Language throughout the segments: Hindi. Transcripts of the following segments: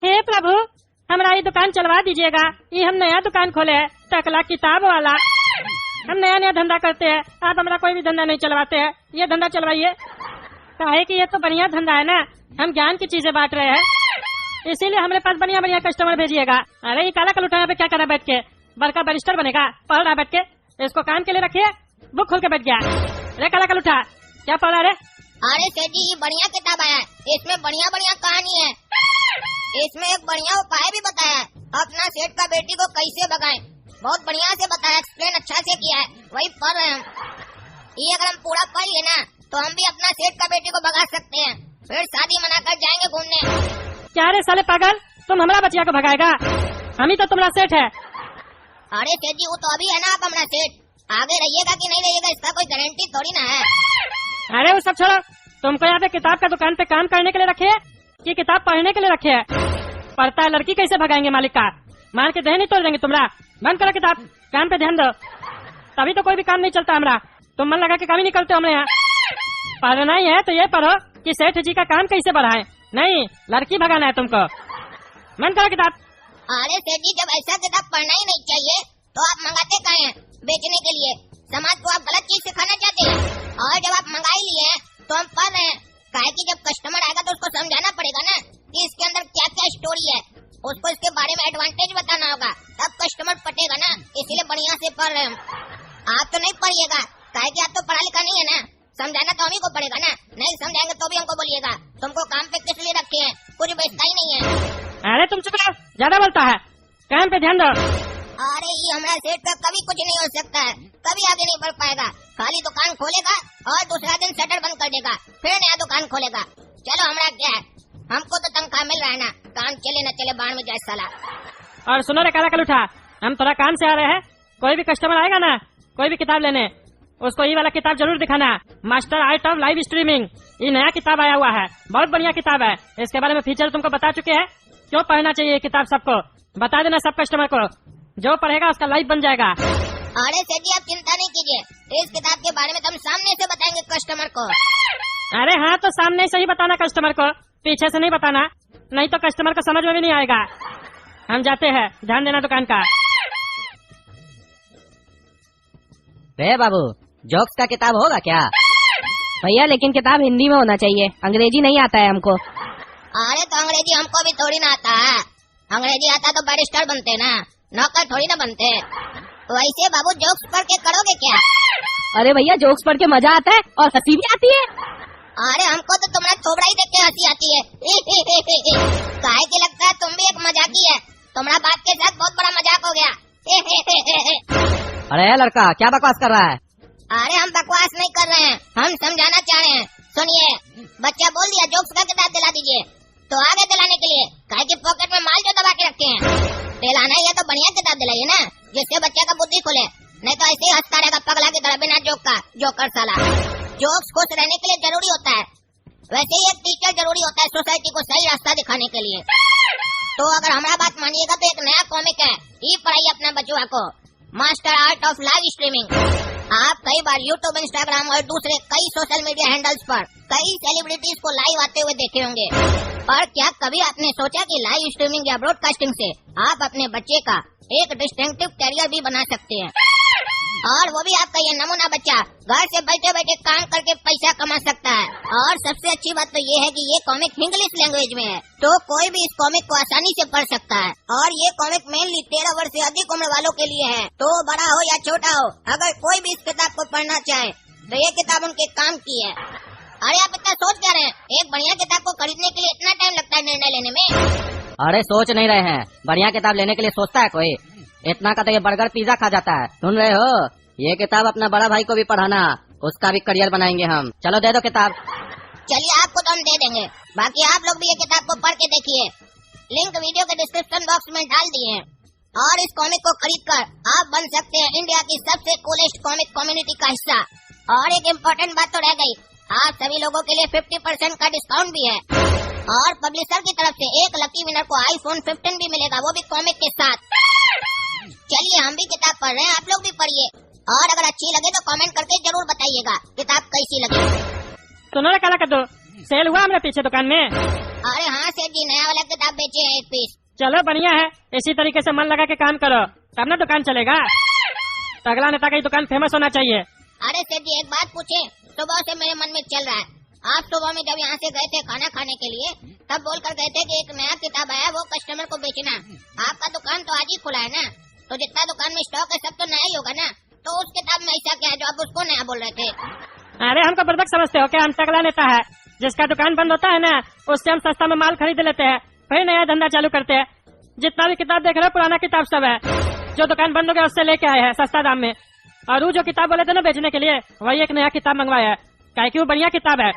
हे प्रभु, हमारा ये दुकान चलवा दीजिएगा। ये हम नया दुकान खोले है, टकला किताब वाला। हम नया नया धंधा करते हैं, आप हमारा कोई भी धंधा नहीं चलवाते हैं। ये धंधा चलवाइए। काहे कि ये तो बढ़िया धंधा है ना, हम ज्ञान की चीजें बांट रहे हैं, इसीलिए हमारे पास बढ़िया बढ़िया कस्टमर भेजिएगा। अरे ये काला कलूठा यहाँ पे क्या कर रहा है बैठ के? बड़का बैरिस्टर बनेगा, पढ़ रहा बैठ के। इसको काम के लिए रखिए, बुक खोल के बैठ गया। अरे काला कलूठा, क्या पढ़ रहा है? अरे सेठ जी, ये बढ़िया किताब है, इसमें बढ़िया बढ़िया कहानी है। इसमें एक बढ़िया उपाय भी बताया है, अपना सेठ का बेटी को कैसे भगाएं। बहुत बढ़िया से बताया, एक्सप्लेन अच्छा से किया है, वही पढ़ रहे हैं हम। ये अगर हम पूरा पढ़ लिए ना तो हम भी अपना सेठ का बेटी को भगा सकते हैं, फिर शादी मना कर जाएंगे घूमने। क्या रे साले पागल, तुम हमारा बचिया को भगाएगा? हम ही तो तुम्हारा सेठ है। अरे सेठ जी, वो तो अभी है ना आप हमारा सेठ, आगे रहिएगा कि नहीं रहिएगा इसका कोई गारंटी थोड़ी ना है। अरे वो सब छोड़ो, तुमको यहाँ पे किताब का दुकान पे काम करने के लिए रखे है कि किताब पढ़ने के लिए रखे है? पढ़ता है लड़की कैसे भगाएंगे मालिक का? मार के दह नहीं तोड़ देंगे तुम्हारा। बंद करो किताब, काम पे ध्यान दो, तभी तो कोई भी काम नहीं चलता हमारा। तुम मन लगा के काम ही नहीं करते हमारे यहाँ। पढ़ना ही है तो ये पढ़ो कि सेठ जी का काम कैसे बढ़ाए, नहीं लड़की भगाना है तुमको। बंद करो किताब। अरे सेठ जी, जब ऐसा किताब पढ़ना ही नहीं चाहिए तो आप मंगाते काहे हैं बेचने के लिए? समाज को आप गलत चीज सिखाना चाहते हैं, और जब आप मंगा ही लिए हैं तो हम पढ़ रहे हैं। काहे कि जब कस्टमर आएगा तो उसको समझाना पड़ेगा ना कि इसके अंदर क्या क्या स्टोरी है, उसको इसके बारे में एडवांटेज बताना होगा, तब कस्टमर पटेगा ना। इसीलिए बढ़िया से पढ़ रहे हैं। आप तो नहीं पढ़िएगा, काहे कि आप तो पढ़ा लिखा नहीं है ना, समझाना तो हम ही को पड़ेगा ना। नहीं समझाएंगे तो भी हमको बोलिएगा, तुमको काम पे किस लिए रखे हैं, कुछ बेचता ही नहीं है। अरे तुम चुप रहो, ज्यादा बोलता है, काम पे ध्यान दो। अरे ये हमारा सेठ का कभी कुछ नहीं हो सकता है, कभी आगे नहीं बढ़ पाएगा। खाली दुकान खोलेगा और दूसरा दिन शटर बंद कर देगा, फिर नया दुकान खोलेगा। चलो हमारा क्या है, हमको तो तनख्वाह मिल रहा है ना, काम चले न चले बाढ़ में जाए साला। और सुनो रे काला कलूठा, हम थोड़ा काम से आ रहे हैं, कोई भी कस्टमर आएगा ना कोई भी किताब लेने, उसको ये वाला किताब जरूर दिखाना, master art of live streaming. ये नया किताब आया हुआ है, बहुत बढ़िया किताब है। इसके बारे में फीचर तुमको बता चुके हैं, क्यों पढ़ना चाहिए ये किताब सबको बता देना। सब कस्टमर को जो पढ़ेगा उसका लाइफ बन जाएगा। अरे सेठ जी, आप चिंता नहीं कीजिए, इस किताब के बारे में तो हम सामने से बताएंगे कस्टमर को। अरे हाँ, तो सामने से ही बताना कस्टमर को, पीछे से नहीं बताना, नहीं तो कस्टमर को समझ में भी नहीं आएगा। हम जाते हैं, ध्यान देना दुकान का। रे बाबू, जोक्स का किताब होगा क्या? भैया लेकिन किताब हिंदी में होना चाहिए, अंग्रेजी नहीं आता है हमको। अरे तो अंग्रेजी हमको भी थोड़ी ना आता है, अंग्रेजी आता तो बैरिस्टर बनते ना, नौकर थोड़ी ना बनते। तो ऐसे बाबू जोक्स पढ़ के करोगे क्या? अरे भैया, जोक्स पढ़ के मजा आता है और हंसी भी आती है। अरे हमको तो तुम्हारा थोबड़ा ही देख के हंसी आती है। काहे की लगता है तुम भी एक मजाकी है, तुम्हारा बात के साथ बहुत बड़ा मजाक हो गया। अरे लड़का, क्या बकवास कर रहा है? अरे हम बकवास नहीं कर रहे हैं, हम समझाना चाह रहे हैं। सुनिए, बच्चा बोल दिया जोक्स का किताब दिला दीजिए, तो आगे दिलाने के लिए काहे की पॉकेट में माल जो दबा के रखे हैं, दिलाना ही है तो बढ़िया किताब दिलाइए ना, जिससे बच्चे का बुद्धि खुले, नहीं तो ऐसे ही हंसता रहेगा पगला की तरह बिना जोक का। जोकर साला, जोक्स खुश रहने के लिए जरूरी होता है, वैसे ही एक टीचर जरूरी होता है सोसाइटी को सही रास्ता दिखाने के लिए। तो अगर हमारा बात मानिएगा तो एक नया कॉमिक है, ये पढ़ाइए अपने बच्चों को, master art of live streaming. आप कई बार यूट्यूब, इंस्टाग्राम और दूसरे कई सोशल मीडिया हैंडल्स पर कई सेलिब्रिटीज को लाइव आते हुए देखे होंगे, पर क्या कभी आपने सोचा कि लाइव स्ट्रीमिंग या ब्रॉडकास्टिंग से आप अपने बच्चे का एक डिस्टिंक्टिव कैरियर भी बना सकते हैं, और वो भी आपका ये नमूना बच्चा घर से बैठे बैठे काम करके पैसा कमा सकता है। और सबसे अच्छी बात तो ये है कि ये कॉमिक इंग्लिश लैंग्वेज में है, तो कोई भी इस कॉमिक को आसानी से पढ़ सकता है। और ये कॉमिक मेनली 13 वर्ष से अधिक उम्र वालों के लिए है, तो बड़ा हो या छोटा हो, अगर कोई भी इस किताब को पढ़ना चाहे तो ये किताब उनके काम की है। अरे आप इतना सोच क्या रहे हैं, एक बढ़िया किताब को खरीदने के लिए इतना टाइम लगता है निर्णय लेने में? अरे सोच नहीं रहे हैं, बढ़िया किताब लेने के लिए सोचता है कोई? इतना का तो ये बर्गर पिज्जा खा जाता है। सुन रहे हो, ये किताब अपना बड़ा भाई को भी पढ़ाना, उसका भी करियर बनाएंगे हम। चलो दे दो किताब। चलिए आपको तो हम दे देंगे, बाकी आप लोग भी ये किताब को पढ़ के देखिए, लिंक वीडियो के डिस्क्रिप्शन बॉक्स में डाल दिए हैं। और इस कॉमिक को खरीदकर आप बन सकते हैं इंडिया की सबसे कूलेस्ट कॉमिक कम्युनिटी का हिस्सा। और एक इम्पोर्टेंट बात तो रह गई, आप सभी लोगों के लिए 50% का डिस्काउंट भी है, और पब्लिशर की तरफ से एक लकी विनर को iPhone 15 भी मिलेगा, वो भी कॉमिक के साथ। चलिए हम भी किताब पढ़ रहे हैं, आप लोग भी पढ़िए, और अगर अच्छी लगे तो कमेंट करके जरूर बताइएगा किताब कैसी लगी। सुनो रे काला कद्दू, सेल हुआ हमारे पीछे दुकान में? अरे हाँ सेठ जी, नया वाला किताब बेचे हैं 1 पीस। चलो बढ़िया है, इसी तरीके से मन लगा के काम करो तब ना दुकान चलेगा। तगड़ा नेता की दुकान फेमस होना चाहिए। अरे सेठ जी एक बात पूछे, सुबह से मेरे मन में चल रहा है। आप सुबह में जब यहाँ से गए थे खाना खाने के लिए, तब बोल कर गए थे कि एक नया किताब आया, वो कस्टमर को बेचना। आपका दुकान तो आज ही खुला है ना, तो जितना दुकान में स्टॉक है सब तो नया ही होगा ना, तो उस किताब में ऐसा क्या है जो आप उसको नया बोल रहे थे? अरे हमको बुर्बक समझते हो क्या? हम तगड़ा नेता है, जिसका दुकान बंद होता है ना उससे हम सस्ता में माल खरीद लेते हैं, फिर नया धंधा चालू करते हैं। जितना भी किताब देख रहे हो पुराना किताब सब है, जो दुकान बंद हो गया उससे लेके आए हैं सस्ता दाम में। और वो जो किताब बोले थे ना बेचने के लिए, वही एक नया किताब मंगवाया है, काहे कि वो बढ़िया किताब है।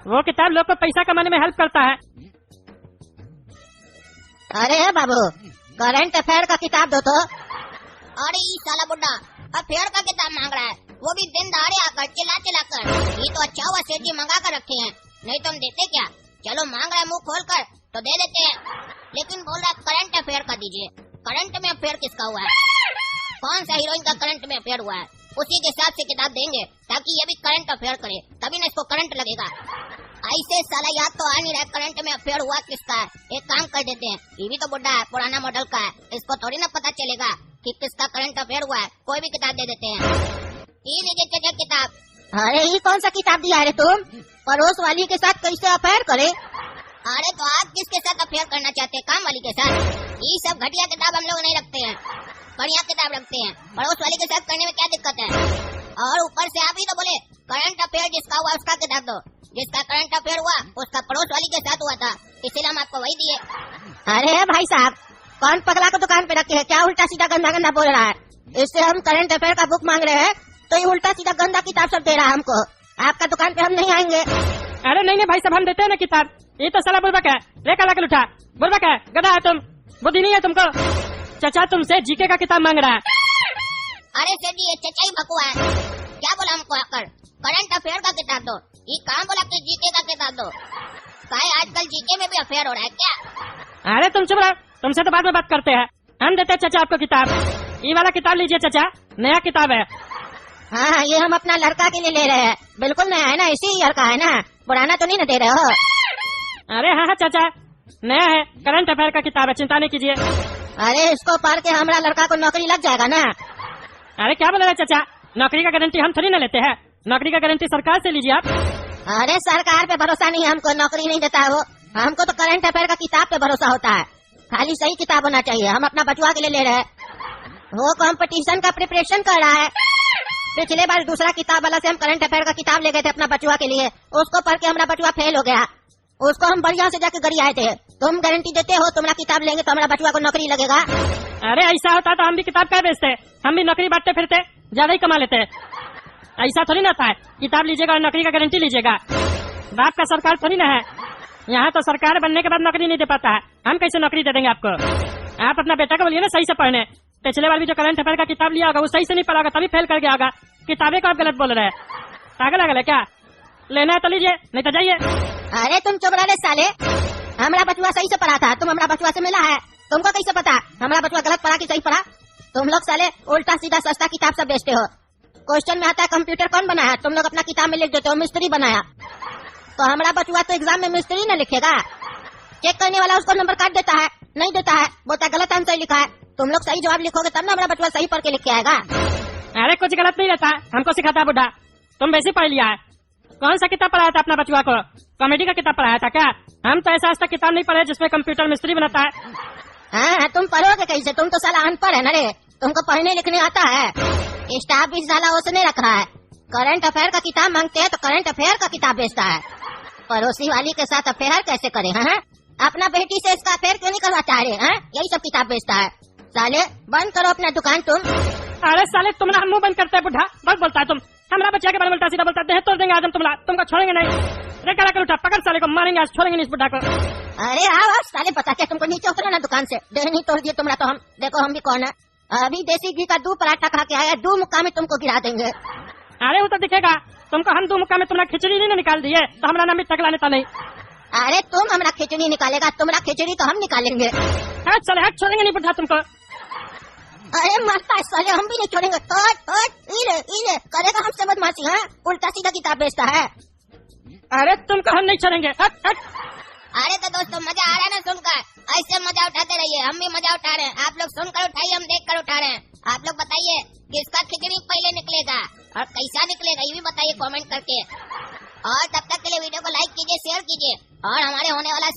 वो किताब लोग को पैसा कमाने में हेल्प करता है। अरे बाबू, करंट अफेयर का किताब दो तो। अरे ये साला बुड्ढा अफेयर का किताब मांग रहा है, वो भी दिन दहाड़े आकर चिल्ला चिल्ला कर। ये तो अच्छा हुआ सेठ जी मंगा कर रखे हैं, नहीं तो हम देते क्या। चलो मांग रहा है मुंह खोल कर तो दे देते हैं, लेकिन बोल रहा है करंट अफेयर का दीजिए। करंट में अफेयर किसका हुआ है? कौन सा हीरोइन का करंट में अफेयर हुआ है? उसी के हिसाब से किताब देंगे ताकि ये भी करंट अफेयर करे, तभी ना इसको करंट लगेगा। ऐसे साला याद तो आ नहीं रहा करंट में अफेयर हुआ किसका है। एक काम कर देते हैं, ये भी तो बुड्ढा है, पुराना मॉडल का है, इसको थोड़ी ना पता चलेगा कि किसका करंट अफेयर हुआ है। कोई भी किताब दे देते हैं। ये लीजिए चाचा किताब। अरे ये कौन सा किताब दिया है तुम? पड़ोस वाली के साथ कैसे अफेयर करे? अरे तो आप किसके साथ अफेयर करना चाहते हैं? काम वाली के साथ? ये सब घटिया किताब हम लोग नहीं रखते हैं, बढ़िया किताब रखते हैं। पड़ोस वाली के साथ करने में क्या दिक्कत है? और ऊपर से आप ही तो बोले करंट अफेयर जिसका हुआ उसका किताब दो। जिसका करंट अफेयर हुआ उसका पड़ोस वाली के साथ हुआ था, इसीलिए हम आपको वही दिए। अरे भाई साहब, कौन पगला को दुकान पे रखे है क्या? उल्टा सीधा गंदा गंदा बोल रहा है। इससे हम करंट अफेयर का बुक मांग रहे हैं तो ये उल्टा सीधा गंदा किताब सब दे रहा है हमको। आपका दुकान पे हम नहीं आएंगे। अरे नहीं भाई साहब, हम देते हैं ना किताब। ये तो साला बुर्बक है, रे काला उठा। बुर्बक है, गधा है तुम, बुद्धि नहीं है तुमको। चचा तुमसे जीके का किताब मांग रहा है। अरे सेठ जी ये चचा ही भकुआ है, क्या बोला हमको आकर करंट अफेयर का किताब दो। ये काम बोला कि जीके का किताब दो। भाई आजकल जीके में भी अफेयर हो रहा है क्या? अरे तुम चुप रहो, तुमसे तो बाद में बात करते हैं। हम देते हैं चाचा आपको किताब। ये वाला किताब लीजिए चाचा, नया किताब है। हाँ ये हम अपना लड़का के लिए ले रहे हैं, बिल्कुल नया है ना, इसी ईयर का है ना, पुराना तो नहीं ना दे रहे हो? अरे हाँ चाचा, नया है, करंट अफेयर का किताब है, चिंता नहीं कीजिए। अरे इसको पढ़ के हमारा लड़का को नौकरी लग जाएगा ना। अरे क्या बोल रहे चाचा, नौकरी का गारंटी हम थोड़ी ना लेते हैं, नौकरी का गारंटी सरकार से लीजिए आप। अरे सरकार पे भरोसा नहीं है हमको, नौकरी नहीं देता है वो। हमको तो करंट अफेयर का किताब पे भरोसा होता है, खाली सही किताब होना चाहिए। हम अपना बचवा के लिए ले रहे हैं, वो कंपटीशन का प्रिपरेशन कर रहा है। पिछले बार दूसरा किताब वाला से हम करंट अफेयर का किताब ले गए थे अपना बचवा के लिए, उसको पढ़ के हमारा बचवा फेल हो गया। उसको हम बढ़िया से जाके गरी आए थे। तुम गारंटी देते हो तुम्हारा किताब लेंगे तो हमारा बचवा को नौकरी लगेगा? अरे ऐसा होता तो हम भी किताब क्या बेचते, हम भी नौकरी बांटते फिरते, ज्यादा ही कमा लेते। ऐसा थोड़ी ना था, किताब लीजिएगा और नौकरी का गारंटी लीजिएगा। बाप का सरकार थोड़ी ना है, यहाँ तो सरकार बनने के बाद नौकरी नहीं दे पाता है। हम कैसे नौकरी दे देंगे आपको? आप अपना बेटा को बोलिए ना सही से पढ़ने। पिछले बार भी जो करंट अफेयर का किताब लिया होगा वो सही से नहीं पढ़ा होगा, तभी फेल कर गया होगा। किताबें को आप गलत बोल रहे हैं, पागल है क्या? लेना है तो लीजिए, नहीं तो जाइए। अरे तुम चुप रहे साले, हमारा बचवा सही से पढ़ा था, तुम हमारा बचवा से मिला है, तुमको कैसे पता हमारा बचवा गलत पढ़ा कि सही पढ़ा? तुम लोग साले उल्टा सीधा सस्ता किताब सब बेचते हो। क्वेश्चन में आता है कंप्यूटर कौन बनाया, तुम लोग अपना किताब में लिख देते हो मिस्त्री बनाया। तो हमारा बचवा तो एग्जाम में मिस्त्री न लिखेगा, चेक करने वाला उसको नंबर काट देता है, नहीं देता है, बोलता गलत आंसर लिखा है। तुम लोग सही जवाब लिखोगे तब ना हमारा बचवा सही पढ़ के लिख के आएगा। अरे कुछ गलत नहीं रहता, हमको सिखाता है बुढ़ा, तुम वैसे पढ़ लिया है। कौन सा किताब पढ़ाया था अपना बचवा को? कॉमेडी का किताब पढ़ाया था क्या? हम तो ऐसा आज तक किताब नहीं पढ़े जिसमें कंप्यूटर मिस्त्री बनाता है। हाँ तुम पढ़ोगे कैसे, तुम तो साला अनपढ़ है ना रे, तुमको पढ़ने लिखने आता है? स्टाफ भी साला उसने रखा है, करंट अफेयर का किताब मांगते हैं तो करंट अफेयर का किताब बेचता है। पड़ोसी वाली के साथ अफेयर कैसे करे? हाँ अपना बेटी से इसका अफेयर क्यों नहीं करवा चाह रहे? हाँ यही सब किताब बेचता है। साले बंद करो अपना दुकान तुम। अरे साले तुम्हारा मुंह बंद करता है बुढ़ा, बहुत बोलता है तुम। हमारा बच्चा के बारे में उल्टा सीधा बोलता है, तोड़ देंगे आज हम तुमको छोड़ेंगे नहीं। रे काला उठा, पकड़ साले को, मारेंगे आज, छोड़ेंगे नहीं इस बुढ़ा को। अरे आओ साले, बता क्या तुमको नीचे उतरो ना दुकान से, देह नहीं तोड़ दिए तुम्हारा तो हम, देखो हम भी कौन है। अभी देसी घी का 2 पराठा खा के आया, 2 मुक्का में तुमको गिरा देंगे। अरे वो तो दिखेगा तुमको, हम 2 मुक्का में तुम्हारा खिचड़ी नहीं निकाल दिए तो हमारा नाम भी टकला नेता नहीं। अरे तुम हमारा खिचड़ी निकालेगा, तुम्हारा खिचड़ी तो हम निकालेंगे। चले हट, छोड़ेंगे नहीं बुढ़ा तुमको। अरे मरता है साले, हम भी नहीं छोड़ेंगे। इले करेगा हमसे बदमाशी? हाँ उल्टा सीधा किताब बेचता है। अरे तुमको हम नहीं छोड़ेंगे, हट हट। अरे तो दोस्तों मजा आ रहा है ना सुनकर? ऐसे मजा उठाते रहिए, हम भी मजा उठा रहे हैं। आप लोग सुनकर उठाइए, हम देख कर उठा रहे हैं। आप लोग बताइए किसका खिचड़ी पहले निकलेगा और कैसा निकलेगा, ये भी बताइए कमेंट करके। और तब तक के लिए वीडियो को लाइक कीजिए, शेयर कीजिए और हमारे होने वाला